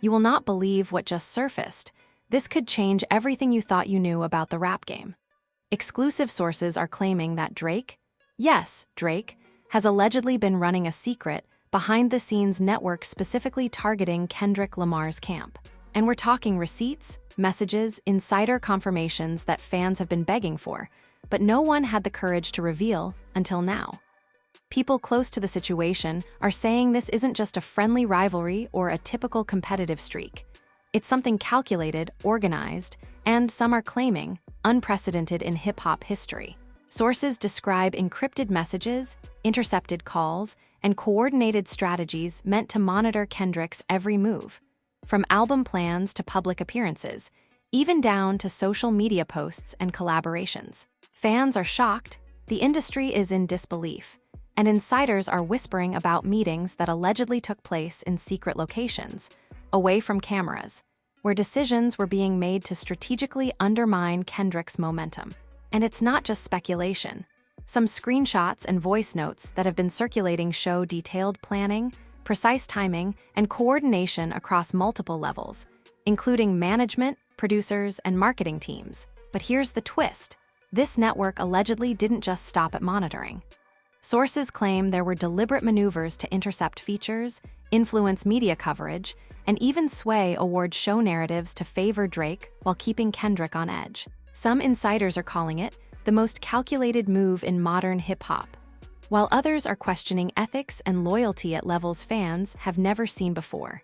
You will not believe what just surfaced. This could change everything you thought you knew about the rap game. Exclusive sources are claiming that Drake, yes, Drake, has allegedly been running a secret, behind-the-scenes network specifically targeting Kendrick Lamar's camp. And we're talking receipts, messages, insider confirmations that fans have been begging for, but no one had the courage to reveal until now. People close to the situation are saying this isn't just a friendly rivalry or a typical competitive streak. It's something calculated, organized, and some are claiming unprecedented in hip-hop history. Sources describe encrypted messages, intercepted calls, and coordinated strategies meant to monitor Kendrick's every move, from album plans to public appearances, even down to social media posts and collaborations. Fans are shocked, the industry is in disbelief, and insiders are whispering about meetings that allegedly took place in secret locations, away from cameras, where decisions were being made to strategically undermine Kendrick's momentum. And it's not just speculation. Some screenshots and voice notes that have been circulating show detailed planning, precise timing, and coordination across multiple levels, including management, producers, and marketing teams. But here's the twist. This network allegedly didn't just stop at monitoring. Sources claim there were deliberate maneuvers to intercept features, influence media coverage, and even sway award show narratives to favor Drake while keeping Kendrick on edge. Some insiders are calling it the most calculated move in modern hip-hop, while others are questioning ethics and loyalty at levels fans have never seen before.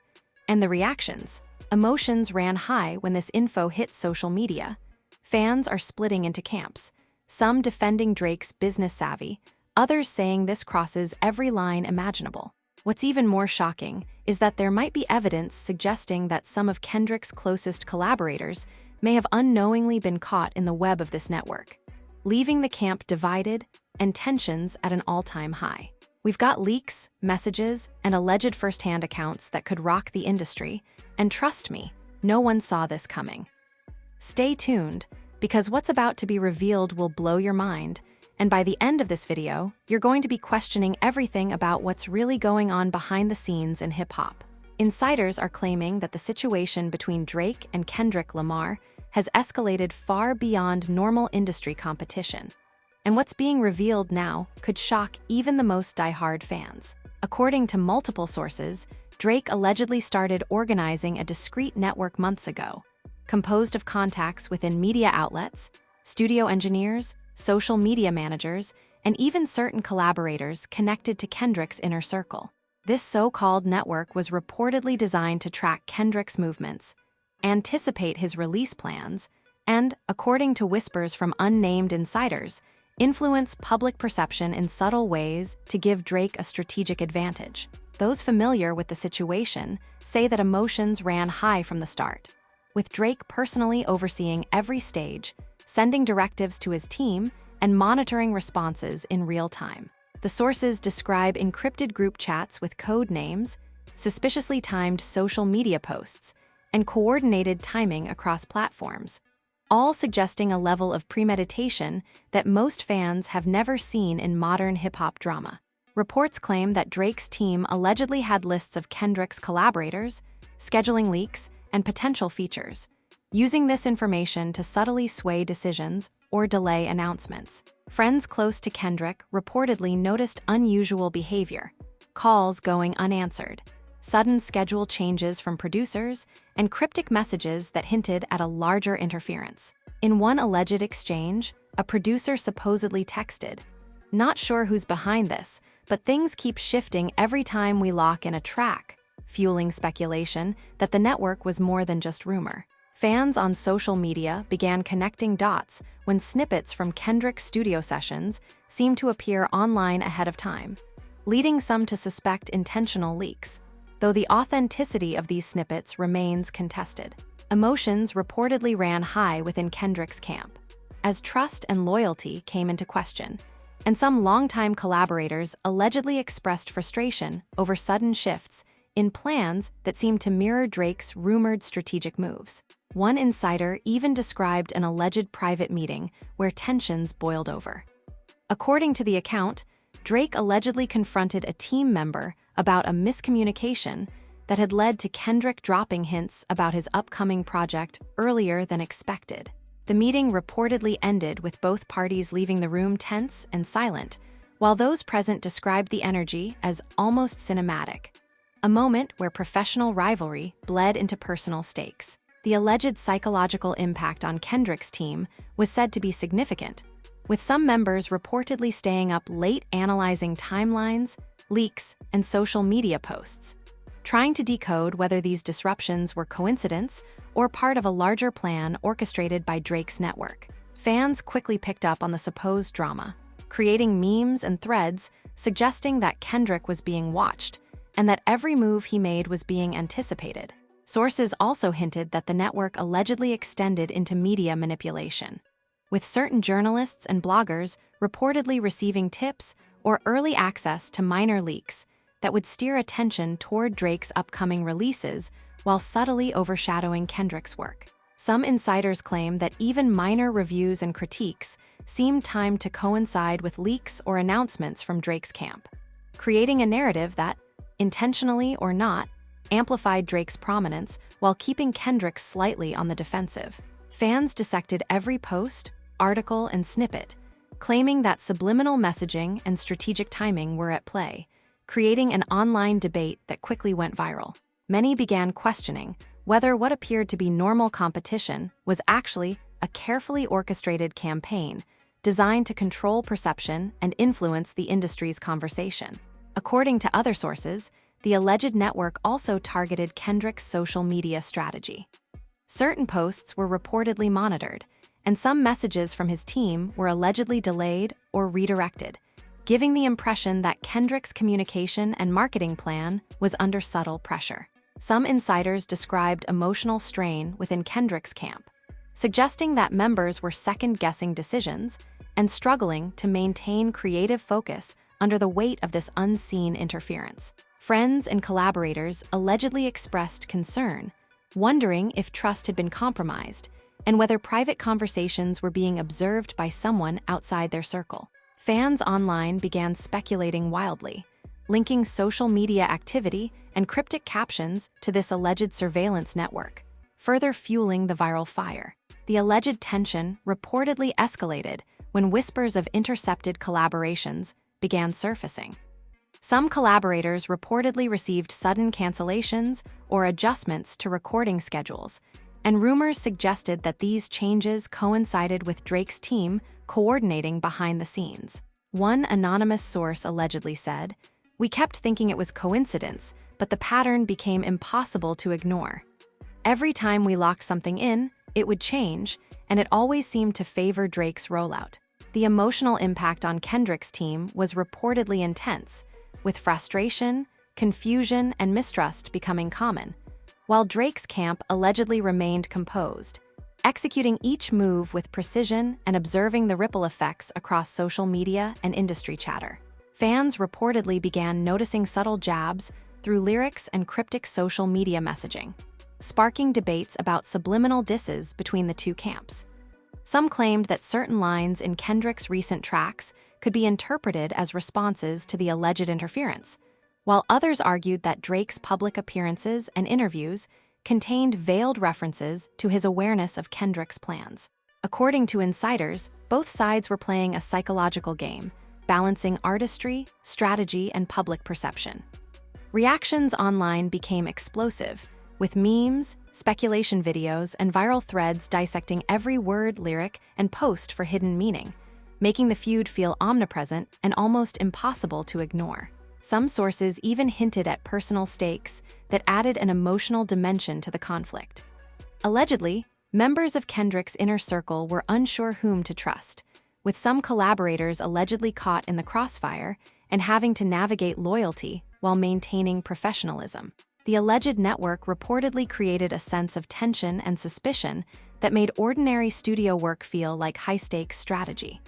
And the reactions? Emotions ran high when this info hit social media. Fans are splitting into camps, some defending Drake's business savvy, others saying this crosses every line imaginable. What's even more shocking is that there might be evidence suggesting that some of Kendrick's closest collaborators may have unknowingly been caught in the web of this network, leaving the camp divided and tensions at an all-time high. We've got leaks, messages, and alleged first-hand accounts that could rock the industry, and trust me, no one saw this coming. Stay tuned, because what's about to be revealed will blow your mind, and by the end of this video, you're going to be questioning everything about what's really going on behind the scenes in hip-hop. Insiders are claiming that the situation between Drake and Kendrick Lamar has escalated far beyond normal industry competition. And what's being revealed now could shock even the most die-hard fans. According to multiple sources, Drake allegedly started organizing a discreet network months ago, composed of contacts within media outlets, studio engineers, social media managers, and even certain collaborators connected to Kendrick's inner circle. This so-called network was reportedly designed to track Kendrick's movements, anticipate his release plans, and, according to whispers from unnamed insiders, influence public perception in subtle ways to give Drake a strategic advantage. Those familiar with the situation say that emotions ran high from the start, with Drake personally overseeing every stage, sending directives to his team, and monitoring responses in real time. The sources describe encrypted group chats with code names, suspiciously timed social media posts, and coordinated timing across platforms, all suggesting a level of premeditation that most fans have never seen in modern hip-hop drama. Reports claim that Drake's team allegedly had lists of Kendrick's collaborators, scheduling leaks, and potential features, using this information to subtly sway decisions or delay announcements. Friends close to Kendrick reportedly noticed unusual behavior, calls going unanswered, sudden schedule changes from producers, and cryptic messages that hinted at a larger interference. In one alleged exchange, a producer supposedly texted, "Not sure who's behind this, but things keep shifting every time we lock in a track," fueling speculation that the network was more than just rumor. Fans on social media began connecting dots when snippets from Kendrick's studio sessions seemed to appear online ahead of time, leading some to suspect intentional leaks, though the authenticity of these snippets remains contested. Emotions reportedly ran high within Kendrick's camp, as trust and loyalty came into question, and some longtime collaborators allegedly expressed frustration over sudden shifts in plans that seemed to mirror Drake's rumored strategic moves. One insider even described an alleged private meeting where tensions boiled over. According to the account, Drake allegedly confronted a team member about a miscommunication, that had led to Kendrick dropping hints about his upcoming project earlier than expected. The meeting reportedly ended with both parties leaving the room tense and silent, while those present described the energy as almost cinematic, a moment where professional rivalry bled into personal stakes. The alleged psychological impact on Kendrick's team was said to be significant, with some members reportedly staying up late analyzing timelines, leaks, and social media posts, trying to decode whether these disruptions were coincidence or part of a larger plan orchestrated by Drake's network. Fans quickly picked up on the supposed drama, creating memes and threads suggesting that Kendrick was being watched and that every move he made was being anticipated. Sources also hinted that the network allegedly extended into media manipulation, with certain journalists and bloggers reportedly receiving tips or early access to minor leaks that would steer attention toward Drake's upcoming releases while subtly overshadowing Kendrick's work. Some insiders claim that even minor reviews and critiques seemed timed to coincide with leaks or announcements from Drake's camp, creating a narrative that, intentionally or not, amplified Drake's prominence while keeping Kendrick slightly on the defensive. Fans dissected every post, article, and snippet, claiming that subliminal messaging and strategic timing were at play, creating an online debate that quickly went viral. Many began questioning whether what appeared to be normal competition was actually a carefully orchestrated campaign designed to control perception and influence the industry's conversation. According to other sources, the alleged network also targeted Kendrick's social media strategy. Certain posts were reportedly monitored, and some messages from his team were allegedly delayed or redirected, giving the impression that Kendrick's communication and marketing plan was under subtle pressure. Some insiders described emotional strain within Kendrick's camp, suggesting that members were second-guessing decisions and struggling to maintain creative focus under the weight of this unseen interference. Friends and collaborators allegedly expressed concern, wondering if trust had been compromised and whether private conversations were being observed by someone outside their circle. Fans online began speculating wildly, linking social media activity and cryptic captions to this alleged surveillance network, further fueling the viral fire. The alleged tension reportedly escalated when whispers of intercepted collaborations began surfacing. Some collaborators reportedly received sudden cancellations or adjustments to recording schedules, and rumors suggested that these changes coincided with Drake's team coordinating behind the scenes. One anonymous source allegedly said, "We kept thinking it was coincidence, but the pattern became impossible to ignore. Every time we locked something in, it would change, and it always seemed to favor Drake's rollout." The emotional impact on Kendrick's team was reportedly intense, with frustration, confusion, and mistrust becoming common, while Drake's camp allegedly remained composed, executing each move with precision and observing the ripple effects across social media and industry chatter. Fans reportedly began noticing subtle jabs through lyrics and cryptic social media messaging, sparking debates about subliminal disses between the two camps. Some claimed that certain lines in Kendrick's recent tracks could be interpreted as responses to the alleged interference, while others argued that Drake's public appearances and interviews contained veiled references to his awareness of Kendrick's plans. According to insiders, both sides were playing a psychological game, balancing artistry, strategy, and public perception. Reactions online became explosive, with memes, speculation videos, and viral threads dissecting every word, lyric, and post for hidden meaning, making the feud feel omnipresent and almost impossible to ignore. Some sources even hinted at personal stakes that added an emotional dimension to the conflict. Allegedly, members of Kendrick's inner circle were unsure whom to trust, with some collaborators allegedly caught in the crossfire and having to navigate loyalty while maintaining professionalism. The alleged network reportedly created a sense of tension and suspicion that made ordinary studio work feel like high-stakes strategy.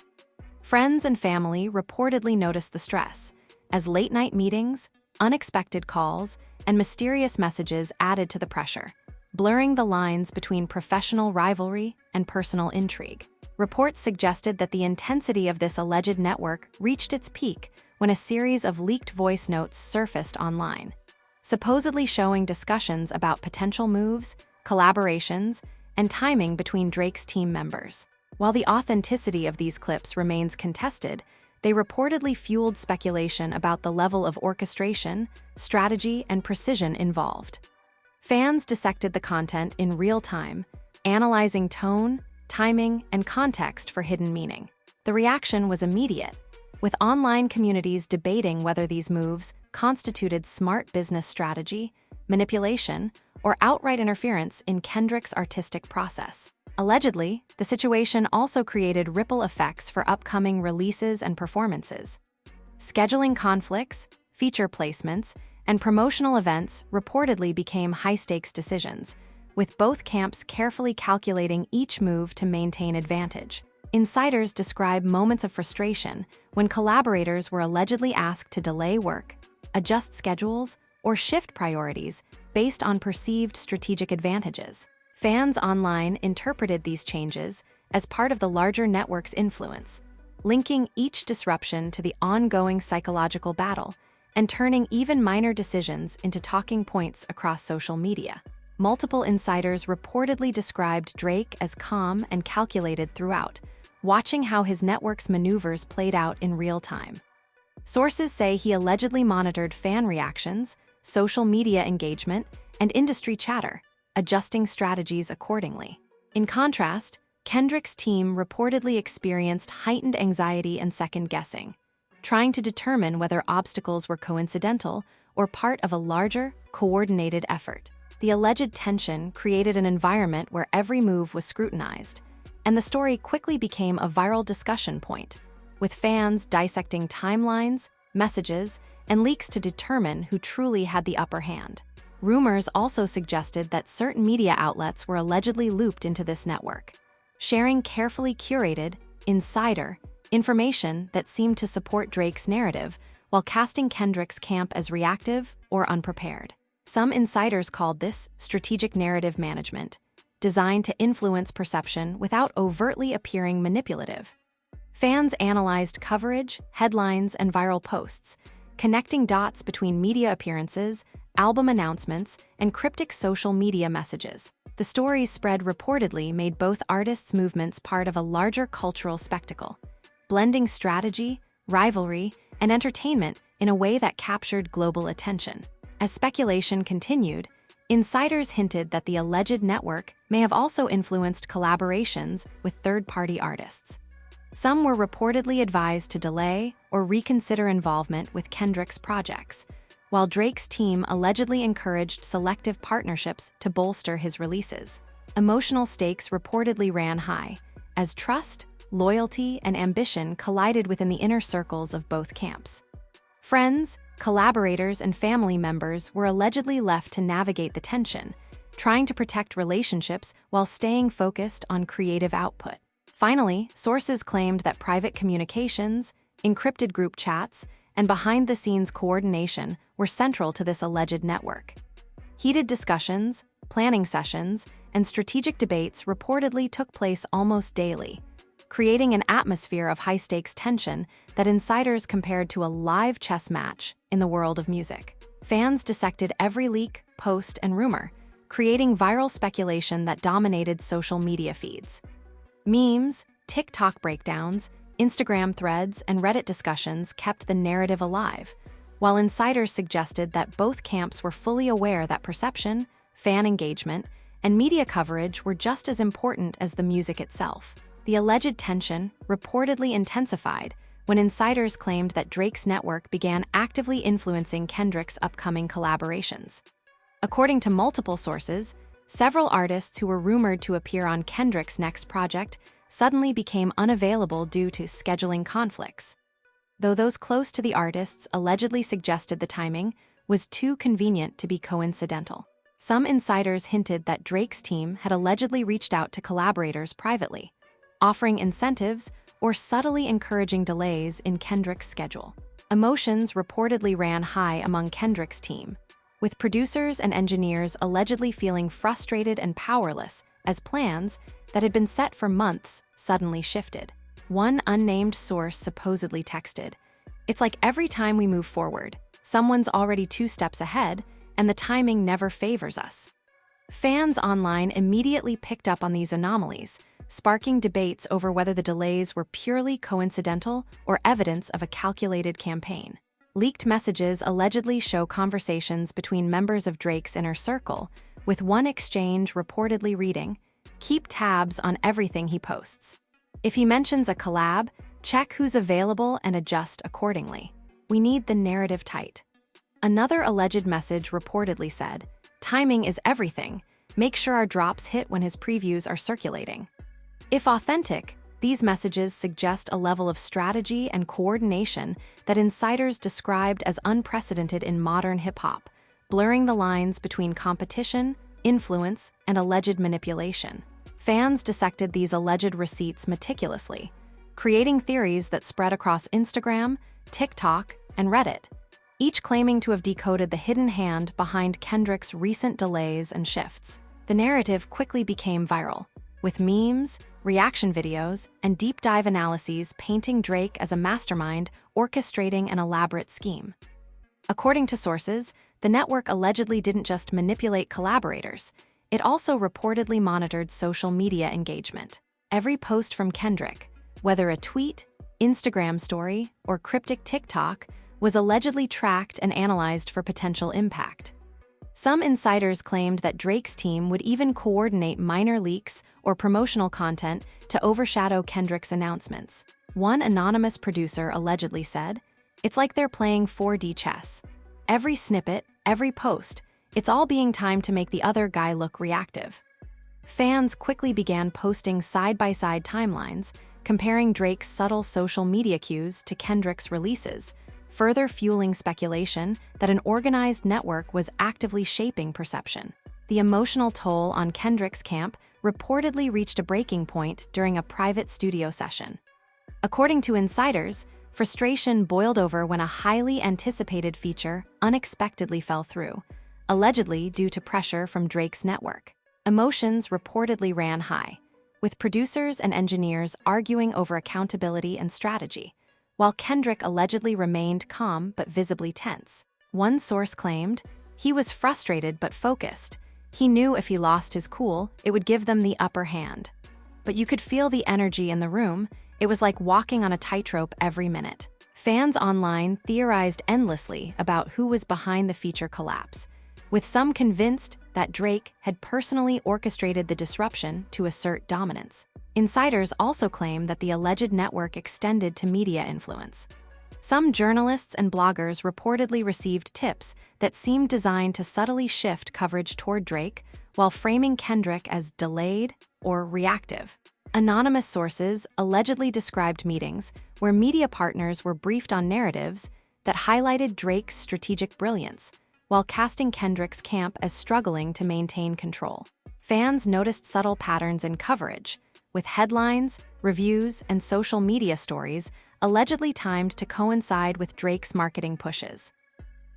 Friends and family reportedly noticed the stress, as late-night meetings, unexpected calls, and mysterious messages added to the pressure, blurring the lines between professional rivalry and personal intrigue. Reports suggested that the intensity of this alleged network reached its peak when a series of leaked voice notes surfaced online, supposedly showing discussions about potential moves, collaborations, and timing between Drake's team members. While the authenticity of these clips remains contested, they reportedly fueled speculation about the level of orchestration, strategy, and precision involved. Fans dissected the content in real time, analyzing tone, timing, and context for hidden meaning. The reaction was immediate, with online communities debating whether these moves constituted smart business strategy, manipulation, or outright interference in Kendrick's artistic process. Allegedly, the situation also created ripple effects for upcoming releases and performances. Scheduling conflicts, feature placements, and promotional events reportedly became high-stakes decisions, with both camps carefully calculating each move to maintain advantage. Insiders describe moments of frustration when collaborators were allegedly asked to delay work, adjust schedules, or shift priorities based on perceived strategic advantages. Fans online interpreted these changes as part of the larger network's influence, linking each disruption to the ongoing psychological battle and turning even minor decisions into talking points across social media. Multiple insiders reportedly described Drake as calm and calculated throughout, watching how his network's maneuvers played out in real time. Sources say he allegedly monitored fan reactions, social media engagement, and industry chatter, adjusting strategies accordingly. In contrast, Kendrick's team reportedly experienced heightened anxiety and second-guessing, trying to determine whether obstacles were coincidental or part of a larger, coordinated effort. The alleged tension created an environment where every move was scrutinized, and the story quickly became a viral discussion point, with fans dissecting timelines, messages, and leaks to determine who truly had the upper hand. Rumors also suggested that certain media outlets were allegedly looped into this network, sharing carefully curated, insider information that seemed to support Drake's narrative while casting Kendrick's camp as reactive or unprepared. Some insiders called this strategic narrative management, designed to influence perception without overtly appearing manipulative. Fans analyzed coverage, headlines, and viral posts, connecting dots between media appearances, album announcements, and cryptic social media messages. The stories spread reportedly made both artists' movements part of a larger cultural spectacle, blending strategy, rivalry, and entertainment in a way that captured global attention. As speculation continued, insiders hinted that the alleged network may have also influenced collaborations with third-party artists. Some were reportedly advised to delay or reconsider involvement with Kendrick's projects, while Drake's team allegedly encouraged selective partnerships to bolster his releases. Emotional stakes reportedly ran high, as trust, loyalty, and ambition collided within the inner circles of both camps. Friends, collaborators, and family members were allegedly left to navigate the tension, trying to protect relationships while staying focused on creative output. Finally, sources claimed that private communications, encrypted group chats, and behind-the-scenes coordination were central to this alleged network. Heated discussions, planning sessions, and strategic debates reportedly took place almost daily, creating an atmosphere of high-stakes tension that insiders compared to a live chess match in the world of music. Fans dissected every leak, post, and rumor, creating viral speculation that dominated social media feeds. Memes, TikTok breakdowns, Instagram threads, and Reddit discussions kept the narrative alive, while insiders suggested that both camps were fully aware that perception, fan engagement, and media coverage were just as important as the music itself. The alleged tension reportedly intensified when insiders claimed that Drake's network began actively influencing Kendrick's upcoming collaborations. According to multiple sources, several artists who were rumored to appear on Kendrick's next project suddenly became unavailable due to scheduling conflicts, though those close to the artists allegedly suggested the timing was too convenient to be coincidental. Some insiders hinted that Drake's team had allegedly reached out to collaborators privately, offering incentives or subtly encouraging delays in Kendrick's schedule. Emotions reportedly ran high among Kendrick's team, with producers and engineers allegedly feeling frustrated and powerless as plans that had been set for months suddenly shifted. One unnamed source supposedly texted, "It's like every time we move forward, someone's already 2 steps ahead, and the timing never favors us. Fans online immediately picked up on these anomalies, sparking debates over whether the delays were purely coincidental or evidence of a calculated campaign. Leaked messages allegedly show conversations between members of Drake's inner circle, with one exchange reportedly reading, "Keep tabs on everything he posts. If he mentions a collab, check who's available and adjust accordingly. We need the narrative tight." Another alleged message reportedly said, "Timing is everything. Make sure our drops hit when his previews are circulating." If authentic, these messages suggest a level of strategy and coordination that insiders described as unprecedented in modern hip-hop, blurring the lines between competition, influence, and alleged manipulation. Fans dissected these alleged receipts meticulously, creating theories that spread across Instagram, TikTok, and Reddit, each claiming to have decoded the hidden hand behind Kendrick's recent delays and shifts. The narrative quickly became viral, with memes, reaction videos, and deep dive analyses painting Drake as a mastermind orchestrating an elaborate scheme. According to sources, the network allegedly didn't just manipulate collaborators, it also reportedly monitored social media engagement. Every post from Kendrick, whether a tweet, Instagram story, or cryptic TikTok, was allegedly tracked and analyzed for potential impact. Some insiders claimed that Drake's team would even coordinate minor leaks or promotional content to overshadow Kendrick's announcements. One anonymous producer allegedly said, "It's like they're playing 4D chess. Every snippet, every post, it's all being timed to make the other guy look reactive." Fans quickly began posting side-by-side timelines, comparing Drake's subtle social media cues to Kendrick's releases, further fueling speculation that an organized network was actively shaping perception. The emotional toll on Kendrick's camp reportedly reached a breaking point during a private studio session. According to insiders, frustration boiled over when a highly anticipated feature unexpectedly fell through, allegedly due to pressure from Drake's network. Emotions reportedly ran high, with producers and engineers arguing over accountability and strategy, while Kendrick allegedly remained calm but visibly tense. One source claimed, "He was frustrated but focused. He knew if he lost his cool, it would give them the upper hand. But you could feel the energy in the room. It was like walking on a tightrope every minute." Fans online theorized endlessly about who was behind the feature collapse, with some convinced that Drake had personally orchestrated the disruption to assert dominance. Insiders also claim that the alleged network extended to media influence. Some journalists and bloggers reportedly received tips that seemed designed to subtly shift coverage toward Drake while framing Kendrick as delayed or reactive. Anonymous sources allegedly described meetings where media partners were briefed on narratives that highlighted Drake's strategic brilliance, while casting Kendrick's camp as struggling to maintain control. Fans noticed subtle patterns in coverage, with headlines, reviews, and social media stories allegedly timed to coincide with Drake's marketing pushes.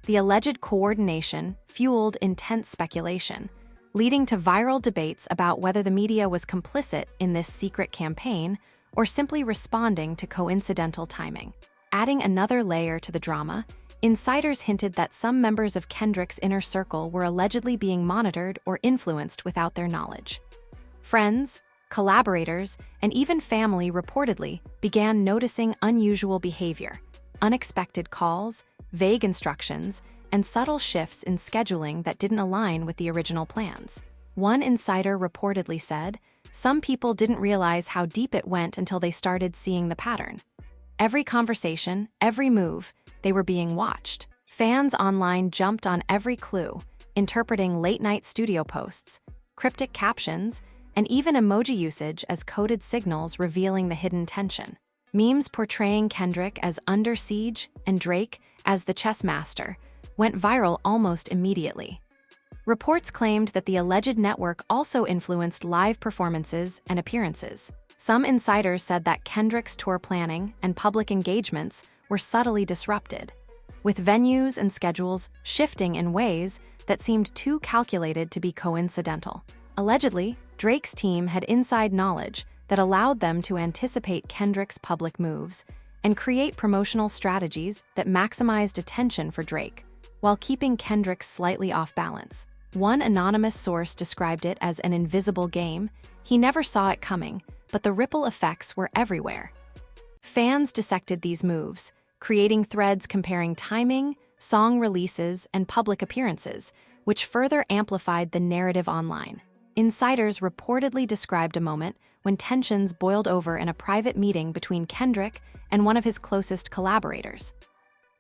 The alleged coordination fueled intense speculation, leading to viral debates about whether the media was complicit in this secret campaign or simply responding to coincidental timing. Adding another layer to the drama, insiders hinted that some members of Kendrick's inner circle were allegedly being monitored or influenced without their knowledge. Friends, collaborators, and even family reportedly began noticing unusual behavior, unexpected calls, vague instructions, and subtle shifts in scheduling that didn't align with the original plans. One insider reportedly said, "Some people didn't realize how deep it went until they started seeing the pattern. Every conversation, every move, they were being watched." Fans online jumped on every clue, interpreting late-night studio posts, cryptic captions, and even emoji usage as coded signals revealing the hidden tension. Memes portraying Kendrick as under siege and Drake as the chess master went viral almost immediately. Reports claimed that the alleged network also influenced live performances and appearances. Some insiders said that Kendrick's tour planning and public engagements were subtly disrupted, with venues and schedules shifting in ways that seemed too calculated to be coincidental. Allegedly, Drake's team had inside knowledge that allowed them to anticipate Kendrick's public moves and create promotional strategies that maximized attention for Drake, while keeping Kendrick slightly off balance. One anonymous source described it as an invisible game. He never saw it coming, but the ripple effects were everywhere. Fans dissected these moves, creating threads comparing timing, song releases, and public appearances, which further amplified the narrative online. Insiders reportedly described a moment when tensions boiled over in a private meeting between Kendrick and one of his closest collaborators.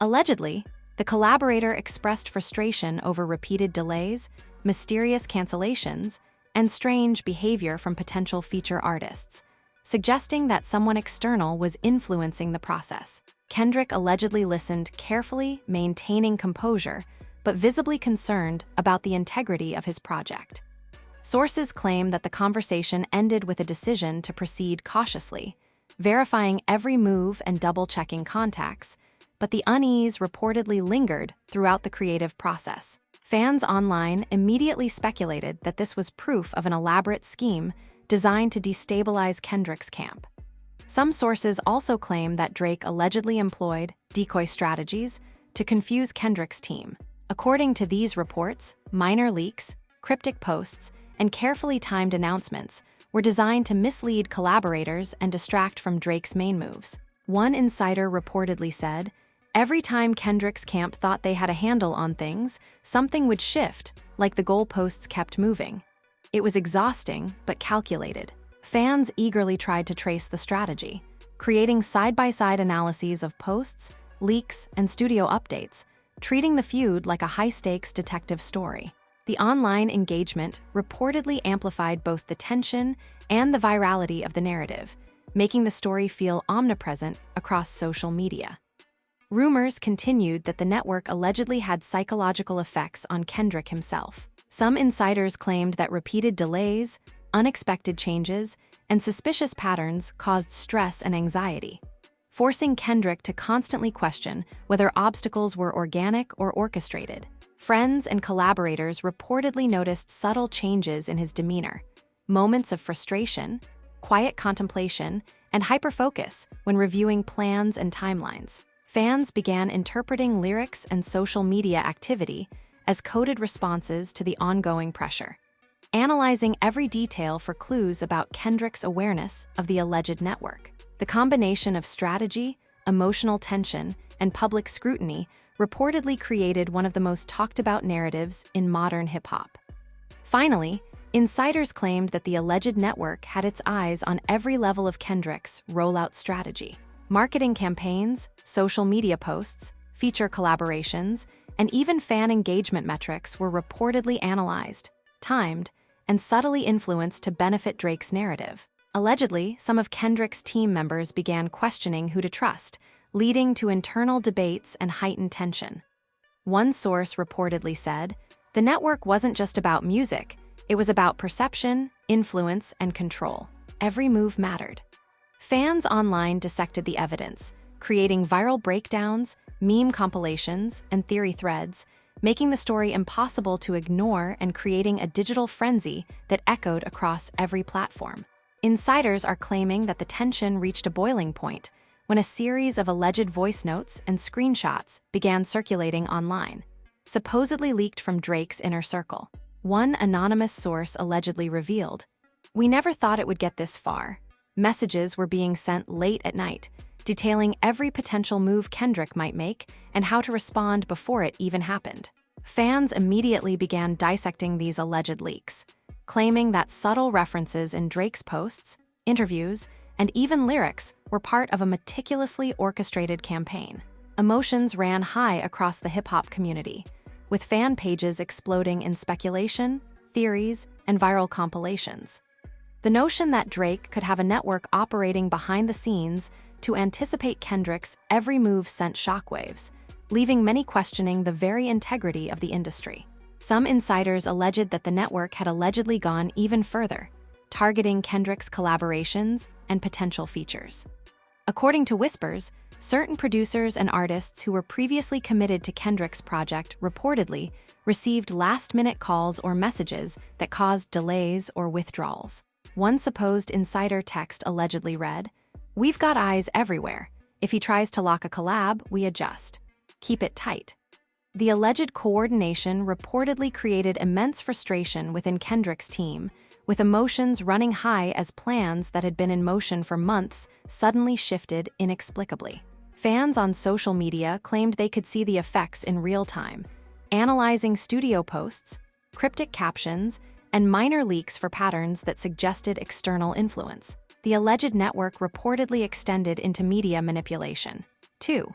Allegedly, the collaborator expressed frustration over repeated delays, mysterious cancellations, and strange behavior from potential feature artists, suggesting that someone external was influencing the process. Kendrick allegedly listened carefully, maintaining composure, but visibly concerned about the integrity of his project. Sources claim that the conversation ended with a decision to proceed cautiously, verifying every move and double-checking contacts, but the unease reportedly lingered throughout the creative process. Fans online immediately speculated that this was proof of an elaborate scheme designed to destabilize Kendrick's camp. Some sources also claim that Drake allegedly employed decoy strategies to confuse Kendrick's team. According to these reports, minor leaks, cryptic posts, and carefully timed announcements were designed to mislead collaborators and distract from Drake's main moves. One insider reportedly said, "Every time Kendrick's camp thought they had a handle on things, something would shift, like the goalposts kept moving. It was exhausting, but calculated." Fans eagerly tried to trace the strategy, creating side-by-side analyses of posts, leaks, and studio updates, treating the feud like a high-stakes detective story. The online engagement reportedly amplified both the tension and the virality of the narrative, making the story feel omnipresent across social media. Rumors continued that the network allegedly had psychological effects on Kendrick himself. Some insiders claimed that repeated delays, unexpected changes, and suspicious patterns caused stress and anxiety, forcing Kendrick to constantly question whether obstacles were organic or orchestrated. Friends and collaborators reportedly noticed subtle changes in his demeanor, moments of frustration, quiet contemplation, and hyperfocus when reviewing plans and timelines. Fans began interpreting lyrics and social media activity as coded responses to the ongoing pressure, analyzing every detail for clues about Kendrick's awareness of the alleged network. The combination of strategy, emotional tension, and public scrutiny reportedly created one of the most talked-about narratives in modern hip-hop. Finally, insiders claimed that the alleged network had its eyes on every level of Kendrick's rollout strategy. Marketing campaigns, social media posts, feature collaborations, and even fan engagement metrics were reportedly analyzed, timed, and subtly influenced to benefit Drake's narrative. Allegedly, some of Kendrick's team members began questioning who to trust, leading to internal debates and heightened tension. One source reportedly said, "The network wasn't just about music, it was about perception, influence, and control. Every move mattered." Fans online dissected the evidence, creating viral breakdowns, meme compilations, and theory threads, making the story impossible to ignore and creating a digital frenzy that echoed across every platform. Insiders are claiming that the tension reached a boiling point when a series of alleged voice notes and screenshots began circulating online, supposedly leaked from Drake's inner circle. One anonymous source allegedly revealed, "We never thought it would get this far." Messages were being sent late at night, detailing every potential move Kendrick might make and how to respond before it even happened. Fans immediately began dissecting these alleged leaks, claiming that subtle references in Drake's posts, interviews, and even lyrics were part of a meticulously orchestrated campaign. Emotions ran high across the hip-hop community, with fan pages exploding in speculation, theories, and viral compilations. The notion that Drake could have a network operating behind the scenes to anticipate Kendrick's every move sent shockwaves, leaving many questioning the very integrity of the industry. Some insiders alleged that the network had allegedly gone even further, targeting Kendrick's collaborations and potential features. According to whispers, certain producers and artists who were previously committed to Kendrick's project reportedly received last-minute calls or messages that caused delays or withdrawals. One supposed insider text allegedly read, "We've got eyes everywhere. If he tries to lock a collab, we adjust. Keep it tight." The alleged coordination reportedly created immense frustration within Kendrick's team, with emotions running high as plans that had been in motion for months suddenly shifted inexplicably. Fans on social media claimed they could see the effects in real time, analyzing studio posts, cryptic captions, and minor leaks for patterns that suggested external influence. The alleged network reportedly extended into media manipulation. 2.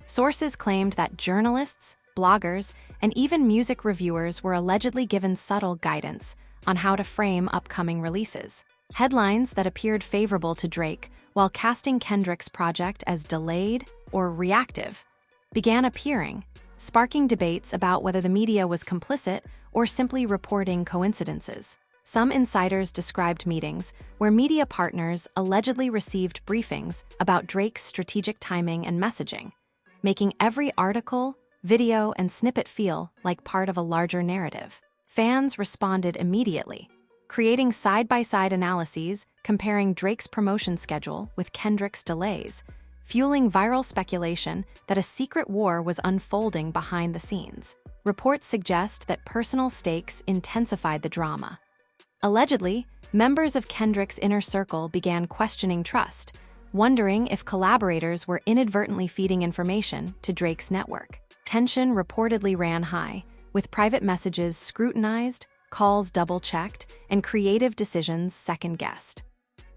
Sources claimed that journalists, bloggers, and even music reviewers were allegedly given subtle guidance on how to frame upcoming releases. Headlines that appeared favorable to Drake while casting Kendrick's project as delayed or reactive began appearing, sparking debates about whether the media was complicit or simply reporting coincidences. Some insiders described meetings where media partners allegedly received briefings about Drake's strategic timing and messaging, making every article, video, and snippet feel like part of a larger narrative. Fans responded immediately, creating side-by-side analyses comparing Drake's promotion schedule with Kendrick's delays, fueling viral speculation that a secret war was unfolding behind the scenes. Reports suggest that personal stakes intensified the drama. Allegedly, members of Kendrick's inner circle began questioning trust, wondering if collaborators were inadvertently feeding information to Drake's network. Tension reportedly ran high, with private messages scrutinized, calls double-checked, and creative decisions second-guessed.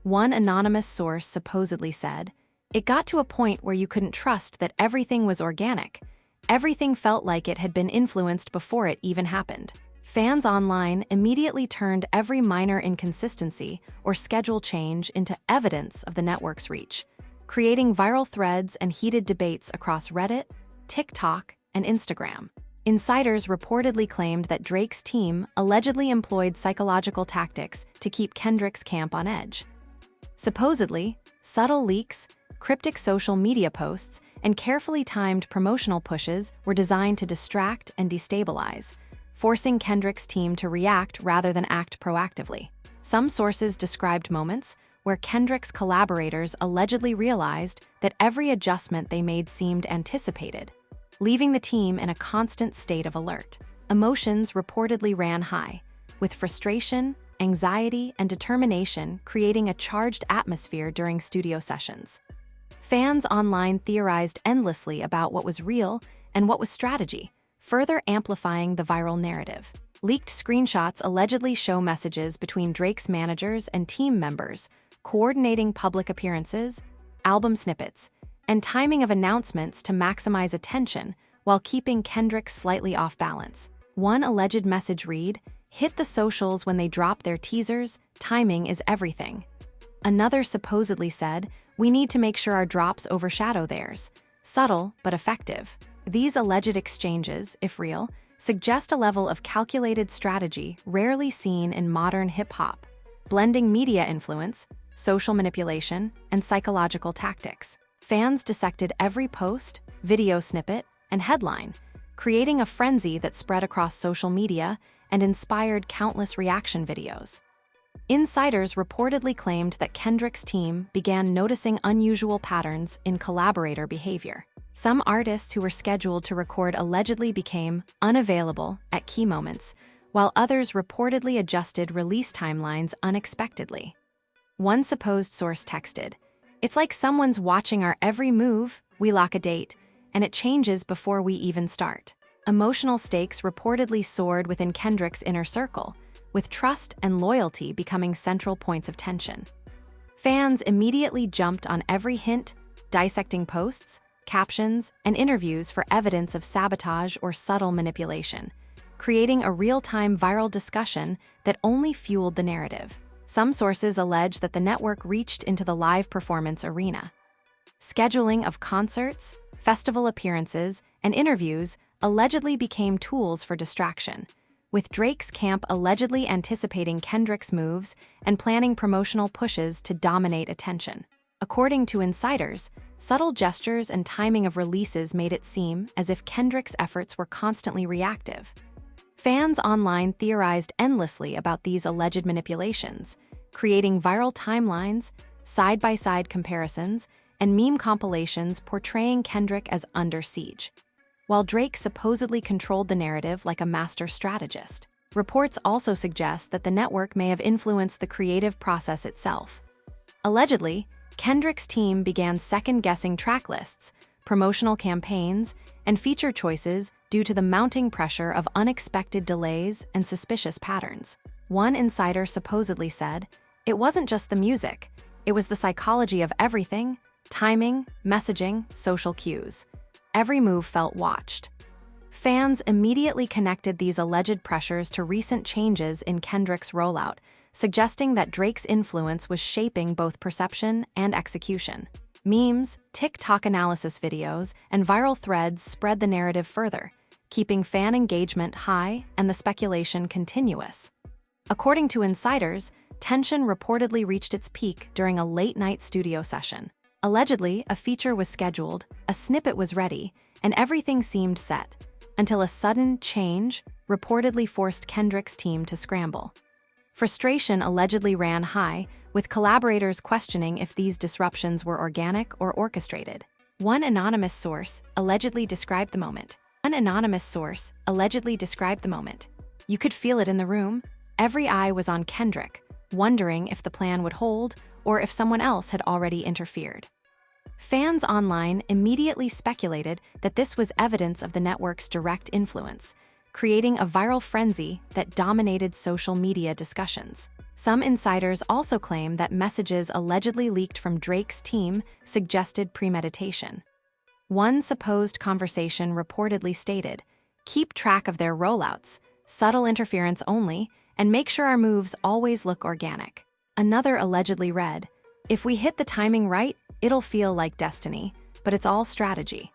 One anonymous source supposedly said, "It got to a point where you couldn't trust that everything was organic. Everything felt like it had been influenced before it even happened." Fans online immediately turned every minor inconsistency or schedule change into evidence of the network's reach, creating viral threads and heated debates across Reddit, TikTok, and Instagram. Insiders reportedly claimed that Drake's team allegedly employed psychological tactics to keep Kendrick's camp on edge. Supposedly, subtle leaks, cryptic social media posts, and carefully timed promotional pushes were designed to distract and destabilize, forcing Kendrick's team to react rather than act proactively. Some sources described moments where Kendrick's collaborators allegedly realized that every adjustment they made seemed anticipated, leaving the team in a constant state of alert. Emotions reportedly ran high, with frustration, anxiety, and determination creating a charged atmosphere during studio sessions. Fans online theorized endlessly about what was real and what was strategy, further amplifying the viral narrative. Leaked screenshots allegedly show messages between Drake's managers and team members, coordinating public appearances, album snippets, and timing of announcements to maximize attention while keeping Kendrick slightly off balance. One alleged message read, "Hit the socials when they drop their teasers, timing is everything." Another supposedly said, "We need to make sure our drops overshadow theirs." Subtle but effective. These alleged exchanges, if real, suggest a level of calculated strategy rarely seen in modern hip-hop, blending media influence, social manipulation, and psychological tactics. Fans dissected every post, video snippet, and headline, creating a frenzy that spread across social media and inspired countless reaction videos. Insiders reportedly claimed that Kendrick's team began noticing unusual patterns in collaborator behavior. Some artists who were scheduled to record allegedly became unavailable at key moments, while others reportedly adjusted release timelines unexpectedly. One supposed source texted, "It's like someone's watching our every move, we lock a date, and it changes before we even start." Emotional stakes reportedly soared within Kendrick's inner circle, with trust and loyalty becoming central points of tension. Fans immediately jumped on every hint, dissecting posts, captions, and interviews for evidence of sabotage or subtle manipulation, creating a real-time viral discussion that only fueled the narrative. Some sources allege that the network reached into the live performance arena. Scheduling of concerts, festival appearances, and interviews allegedly became tools for distraction, with Drake's camp allegedly anticipating Kendrick's moves and planning promotional pushes to dominate attention. According to insiders, subtle gestures and timing of releases made it seem as if Kendrick's efforts were constantly reactive. Fans online theorized endlessly about these alleged manipulations, creating viral timelines, side-by-side comparisons, and meme compilations portraying Kendrick as under siege. while Drake supposedly controlled the narrative like a master strategist. Reports also suggest that the network may have influenced the creative process itself. Allegedly, Kendrick's team began second-guessing track lists, promotional campaigns, and feature choices due to the mounting pressure of unexpected delays and suspicious patterns. One insider supposedly said, "It wasn't just the music, it was the psychology of everything: timing, messaging, social cues. Every move felt watched." Fans immediately connected these alleged pressures to recent changes in Kendrick's rollout, suggesting that Drake's influence was shaping both perception and execution. Memes, TikTok analysis videos, and viral threads spread the narrative further, keeping fan engagement high and the speculation continuous. According to insiders, tension reportedly reached its peak during a late-night studio session. Allegedly, a feature was scheduled, a snippet was ready, and everything seemed set, until a sudden change reportedly forced Kendrick's team to scramble. Frustration allegedly ran high, with collaborators questioning if these disruptions were organic or orchestrated. One anonymous source allegedly described the moment. "You could feel it in the room. Every eye was on Kendrick, wondering if the plan would hold or if someone else had already interfered." Fans online immediately speculated that this was evidence of the network's direct influence, creating a viral frenzy that dominated social media discussions. Some insiders also claim that messages allegedly leaked from Drake's team suggested premeditation. One supposed conversation reportedly stated, "Keep track of their rollouts, subtle interference only, and make sure our moves always look organic." Another allegedly read, "If we hit the timing right, it'll feel like destiny, but it's all strategy."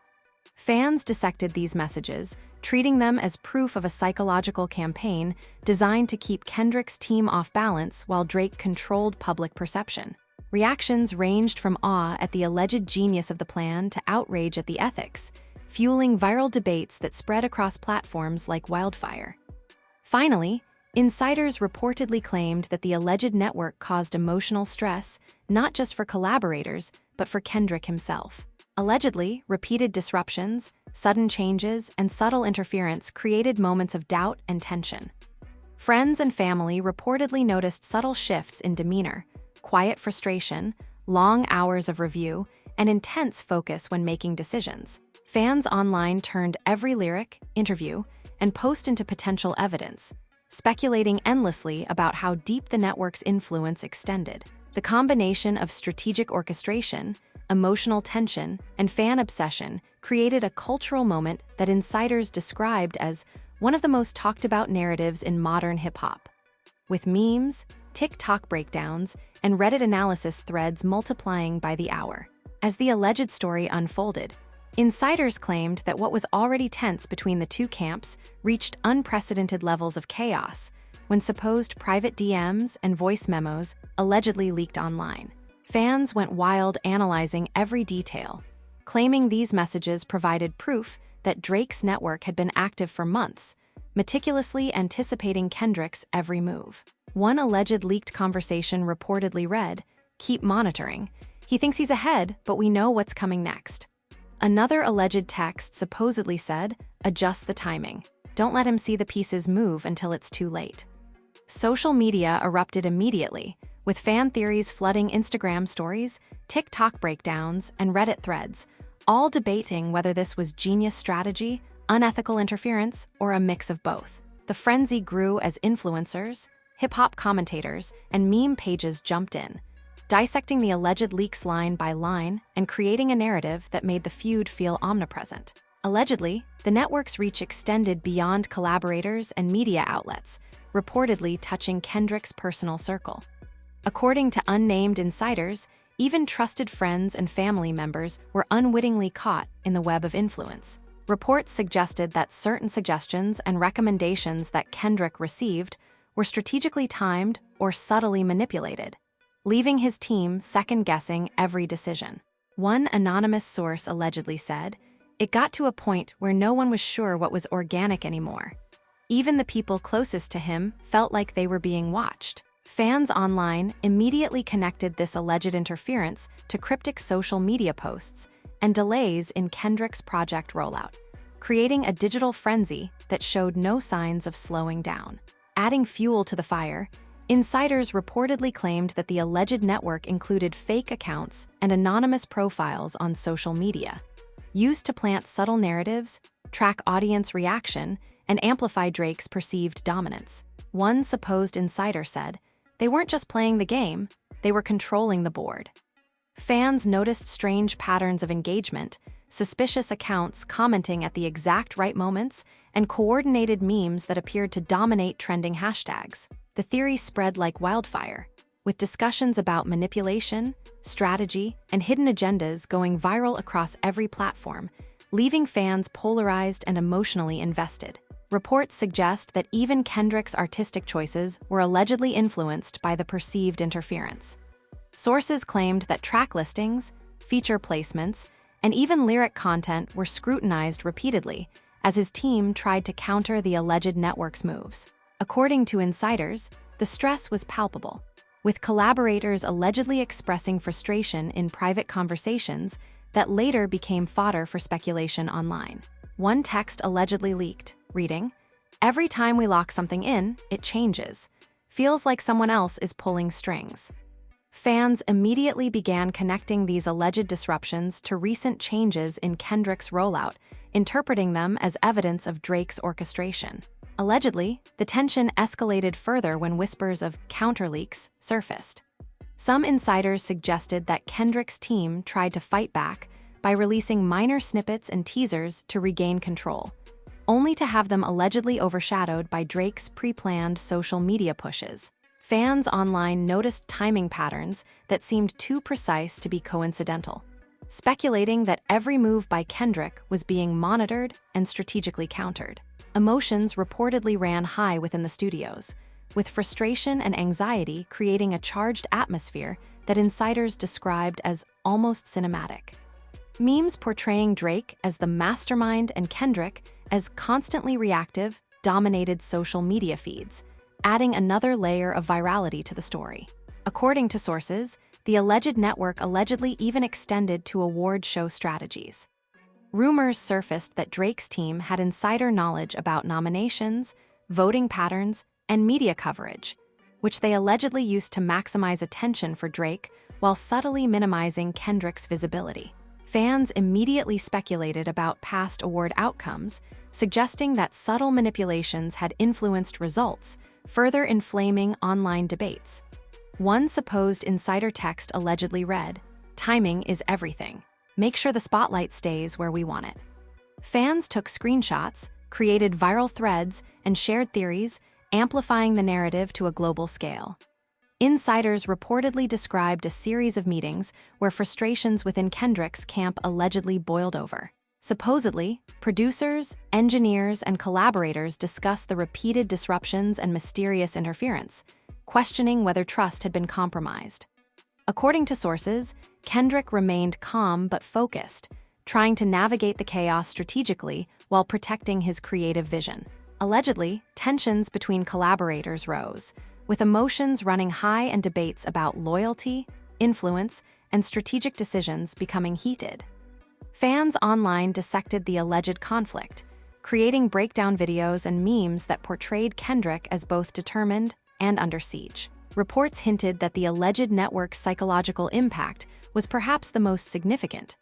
Fans dissected these messages, treating them as proof of a psychological campaign designed to keep Kendrick's team off balance while Drake controlled public perception. Reactions ranged from awe at the alleged genius of the plan to outrage at the ethics, fueling viral debates that spread across platforms like wildfire. Finally, insiders reportedly claimed that the alleged network caused emotional stress not just for collaborators, but for Kendrick himself. Allegedly, repeated disruptions, sudden changes, and subtle interference created moments of doubt and tension. Friends and family reportedly noticed subtle shifts in demeanor, quiet frustration, long hours of review, and intense focus when making decisions. Fans online turned every lyric, interview, and post into potential evidence, speculating endlessly about how deep the network's influence extended. The combination of strategic orchestration, emotional tension, and fan obsession created a cultural moment that insiders described as one of the most talked-about narratives in modern hip-hop. With memes, TikTok breakdowns, and Reddit analysis threads multiplying by the hour. As the alleged story unfolded, insiders claimed that what was already tense between the two camps reached unprecedented levels of chaos when supposed private DMs and voice memos allegedly leaked online. Fans went wild analyzing every detail, claiming these messages provided proof that Drake's network had been active for months, meticulously anticipating Kendrick's every move. One alleged leaked conversation reportedly read, "Keep monitoring. He thinks he's ahead, but we know what's coming next." Another alleged text supposedly said, "Adjust the timing. Don't let him see the pieces move until it's too late." Social media erupted immediately, with fan theories flooding Instagram stories, TikTok breakdowns, and Reddit threads, all debating whether this was genius strategy, unethical interference, or a mix of both. The frenzy grew as influencers, hip-hop commentators, and meme pages jumped in, dissecting the alleged leaks line by line and creating a narrative that made the feud feel omnipresent. Allegedly, the network's reach extended beyond collaborators and media outlets, reportedly touching Kendrick's personal circle. According to unnamed insiders, even trusted friends and family members were unwittingly caught in the web of influence. Reports suggested that certain suggestions and recommendations that Kendrick received were strategically timed or subtly manipulated, leaving his team second-guessing every decision. One anonymous source allegedly said, "It got to a point where no one was sure what was organic anymore. Even the people closest to him felt like they were being watched." Fans online immediately connected this alleged interference to cryptic social media posts and delays in Kendrick's project rollout, creating a digital frenzy that showed no signs of slowing down. Adding fuel to the fire, insiders reportedly claimed that the alleged network included fake accounts and anonymous profiles on social media, used to plant subtle narratives, track audience reaction, and amplify Drake's perceived dominance. One supposed insider said, "They weren't just playing the game, they were controlling the board." Fans noticed strange patterns of engagement, suspicious accounts commenting at the exact right moments, and coordinated memes that appeared to dominate trending hashtags. The theory spread like wildfire, with discussions about manipulation, strategy, and hidden agendas going viral across every platform, leaving fans polarized and emotionally invested. Reports suggest that even Kendrick's artistic choices were allegedly influenced by the perceived interference. Sources claimed that track listings, feature placements, and even lyric content were scrutinized repeatedly as his team tried to counter the alleged network's moves. According to insiders, the stress was palpable, with collaborators allegedly expressing frustration in private conversations that later became fodder for speculation online. One text allegedly leaked, reading, "Every time we lock something in, it changes. Feels like someone else is pulling strings." Fans immediately began connecting these alleged disruptions to recent changes in Kendrick's rollout, interpreting them as evidence of Drake's orchestration. Allegedly, the tension escalated further when whispers of counterleaks surfaced. Some insiders suggested that Kendrick's team tried to fight back by releasing minor snippets and teasers to regain control, only to have them allegedly overshadowed by Drake's pre-planned social media pushes. Fans online noticed timing patterns that seemed too precise to be coincidental, speculating that every move by Kendrick was being monitored and strategically countered. Emotions reportedly ran high within the studios, with frustration and anxiety creating a charged atmosphere that insiders described as almost cinematic. Memes portraying Drake as the mastermind and Kendrick as constantly reactive dominated social media feeds, adding another layer of virality to the story. According to sources, the alleged network allegedly even extended to award show strategies. Rumors surfaced that Drake's team had insider knowledge about nominations, voting patterns, and media coverage, which they allegedly used to maximize attention for Drake while subtly minimizing Kendrick's visibility. Fans immediately speculated about past award outcomes, suggesting that subtle manipulations had influenced results, further inflaming online debates. One supposed insider text allegedly read, "Timing is everything. Make sure the spotlight stays where we want it." Fans took screenshots, created viral threads, and shared theories, amplifying the narrative to a global scale. Insiders reportedly described a series of meetings where frustrations within Kendrick's camp allegedly boiled over. Supposedly, producers, engineers, and collaborators discussed the repeated disruptions and mysterious interference, questioning whether trust had been compromised. According to sources, Kendrick remained calm but focused, trying to navigate the chaos strategically while protecting his creative vision. Allegedly, tensions between collaborators rose, with emotions running high and debates about loyalty, influence, and strategic decisions becoming heated. Fans online dissected the alleged conflict, creating breakdown videos and memes that portrayed Kendrick as both determined and under siege. Reports hinted that the alleged network's psychological impact was perhaps the most significant.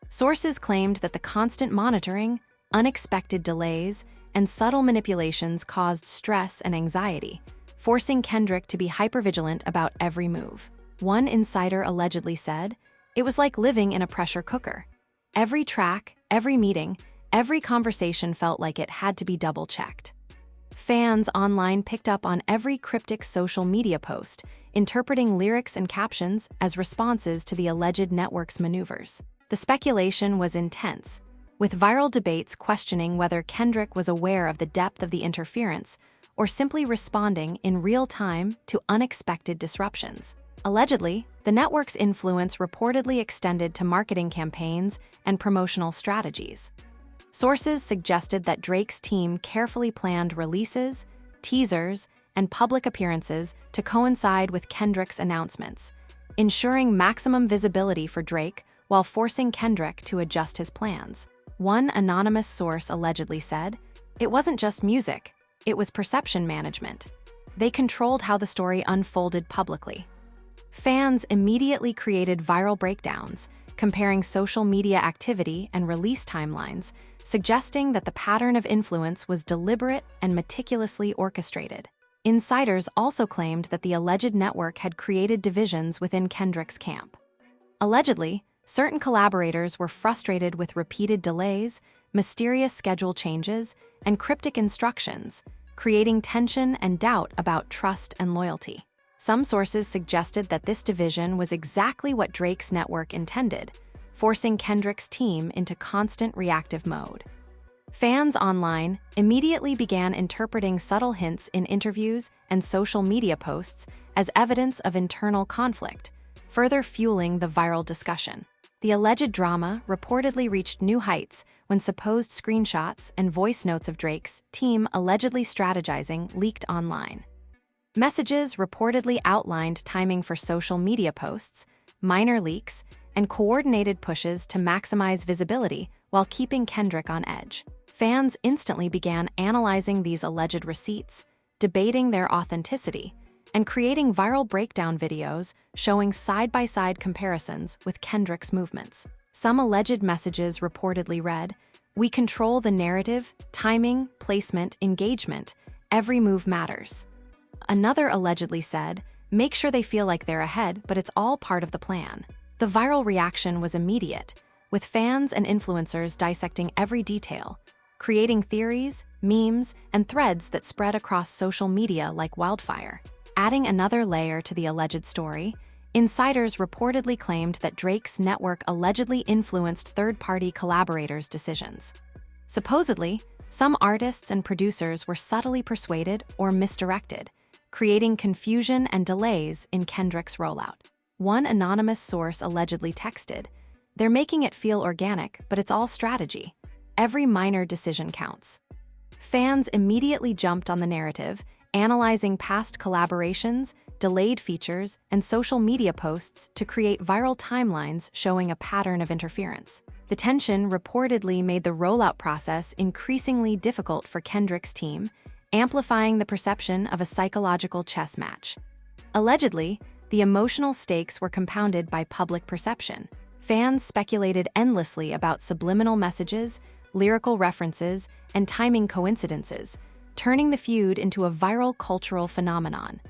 Sources claimed that the constant monitoring, unexpected delays, and subtle manipulations caused stress and anxiety, forcing Kendrick to be hypervigilant about every move. One insider allegedly said, "It was like living in a pressure cooker. Every track, every meeting, every conversation felt like it had to be double-checked." Fans online picked up on every cryptic social media post, interpreting lyrics and captions as responses to the alleged network's maneuvers. The speculation was intense, with viral debates questioning whether Kendrick was aware of the depth of the interference or simply responding in real time to unexpected disruptions. Allegedly, the network's influence reportedly extended to marketing campaigns and promotional strategies. Sources suggested that Drake's team carefully planned releases, teasers, and public appearances to coincide with Kendrick's announcements, ensuring maximum visibility for Drake while forcing Kendrick to adjust his plans. One anonymous source allegedly said, "It wasn't just music, it was perception management. They controlled how the story unfolded publicly." Fans immediately created viral breakdowns, comparing social media activity and release timelines, suggesting that the pattern of influence was deliberate and meticulously orchestrated. Insiders also claimed that the alleged network had created divisions within Kendrick's camp. Allegedly, certain collaborators were frustrated with repeated delays, mysterious schedule changes, and cryptic instructions, creating tension and doubt about trust and loyalty. Some sources suggested that this division was exactly what Drake's network intended, forcing Kendrick's team into constant reactive mode. Fans online immediately began interpreting subtle hints in interviews and social media posts as evidence of internal conflict, further fueling the viral discussion. The alleged drama reportedly reached new heights when supposed screenshots and voice notes of Drake's team allegedly strategizing leaked online. Messages reportedly outlined timing for social media posts, minor leaks, and coordinated pushes to maximize visibility while keeping Kendrick on edge. Fans instantly began analyzing these alleged receipts, debating their authenticity, and creating viral breakdown videos showing side-by-side comparisons with Kendrick's movements. Some alleged messages reportedly read, "We control the narrative, timing, placement, engagement. Every move matters." Another allegedly said, "Make sure they feel like they're ahead, but it's all part of the plan." The viral reaction was immediate, with fans and influencers dissecting every detail, creating theories, memes, and threads that spread across social media like wildfire. Adding another layer to the alleged story, insiders reportedly claimed that Drake's network allegedly influenced third-party collaborators' decisions. Supposedly, some artists and producers were subtly persuaded or misdirected, creating confusion and delays in Kendrick's rollout. One anonymous source allegedly texted, "They're making it feel organic, but it's all strategy. Every minor decision counts." Fans immediately jumped on the narrative, analyzing past collaborations, delayed features, and social media posts to create viral timelines showing a pattern of interference. The tension reportedly made the rollout process increasingly difficult for Kendrick's team, amplifying the perception of a psychological chess match. Allegedly, the emotional stakes were compounded by public perception. Fans speculated endlessly about subliminal messages, lyrical references, and timing coincidences, turning the feud into a viral cultural phenomenon.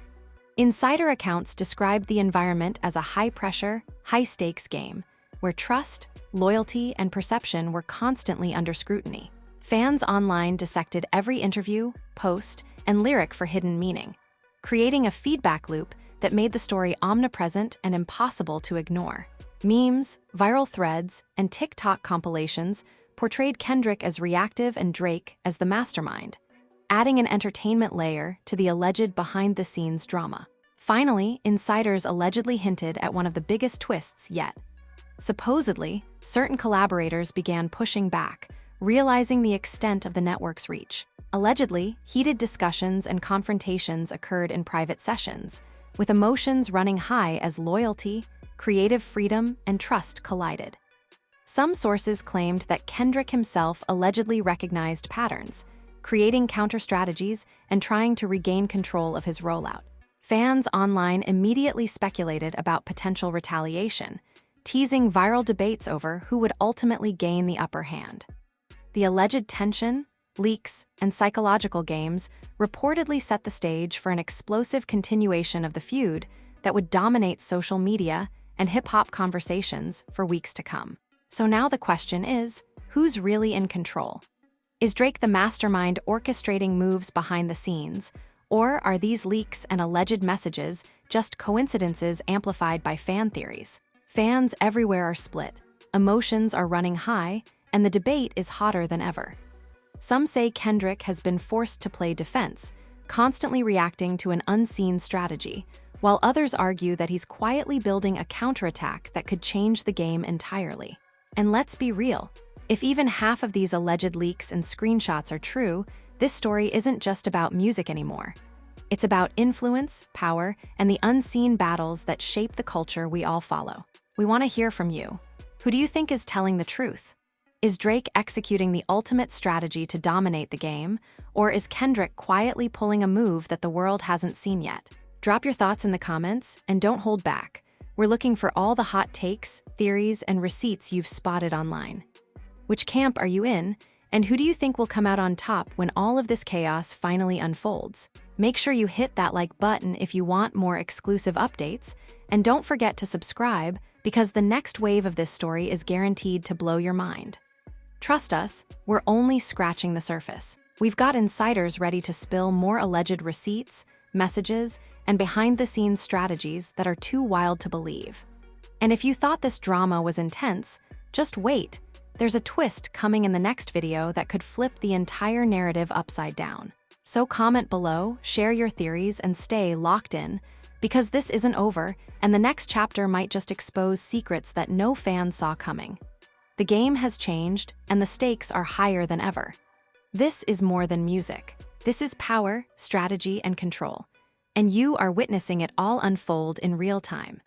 Insider accounts described the environment as a high-pressure, high-stakes game, where trust, loyalty, and perception were constantly under scrutiny. Fans online dissected every interview, post, and lyric for hidden meaning, creating a feedback loop that made the story omnipresent and impossible to ignore. Memes, viral threads, and TikTok compilations portrayed Kendrick as reactive and Drake as the mastermind, adding an entertainment layer to the alleged behind-the-scenes drama. Finally, insiders allegedly hinted at one of the biggest twists yet. Supposedly, certain collaborators began pushing back, realizing the extent of the network's reach. Allegedly, heated discussions and confrontations occurred in private sessions, with emotions running high as loyalty, creative freedom, and trust collided. Some sources claimed that Kendrick himself allegedly recognized patterns, creating counter-strategies and trying to regain control of his rollout. Fans online immediately speculated about potential retaliation, teasing viral debates over who would ultimately gain the upper hand. The alleged tension, leaks, and psychological games reportedly set the stage for an explosive continuation of the feud that would dominate social media and hip-hop conversations for weeks to come. So now the question is, who's really in control? Is Drake the mastermind orchestrating moves behind the scenes, or are these leaks and alleged messages just coincidences amplified by fan theories? Fans everywhere are split, emotions are running high, and the debate is hotter than ever. Some say Kendrick has been forced to play defense, constantly reacting to an unseen strategy, while others argue that he's quietly building a counterattack that could change the game entirely. And let's be real, if even half of these alleged leaks and screenshots are true, this story isn't just about music anymore. It's about influence, power, and the unseen battles that shape the culture we all follow. We want to hear from you. Who do you think is telling the truth? Is Drake executing the ultimate strategy to dominate the game, or is Kendrick quietly pulling a move that the world hasn't seen yet? Drop your thoughts in the comments, and don't hold back. We're looking for all the hot takes, theories, and receipts you've spotted online. Which camp are you in, and who do you think will come out on top when all of this chaos finally unfolds? Make sure you hit that like button if you want more exclusive updates, and don't forget to subscribe because the next wave of this story is guaranteed to blow your mind. Trust us, we're only scratching the surface. We've got insiders ready to spill more alleged receipts, messages, and behind-the-scenes strategies that are too wild to believe. And if you thought this drama was intense, just wait. There's a twist coming in the next video that could flip the entire narrative upside down. So comment below, share your theories, and stay locked in, because this isn't over, and the next chapter might just expose secrets that no fan saw coming. The game has changed, and the stakes are higher than ever. This is more than music. This is power, strategy, and control. And you are witnessing it all unfold in real time.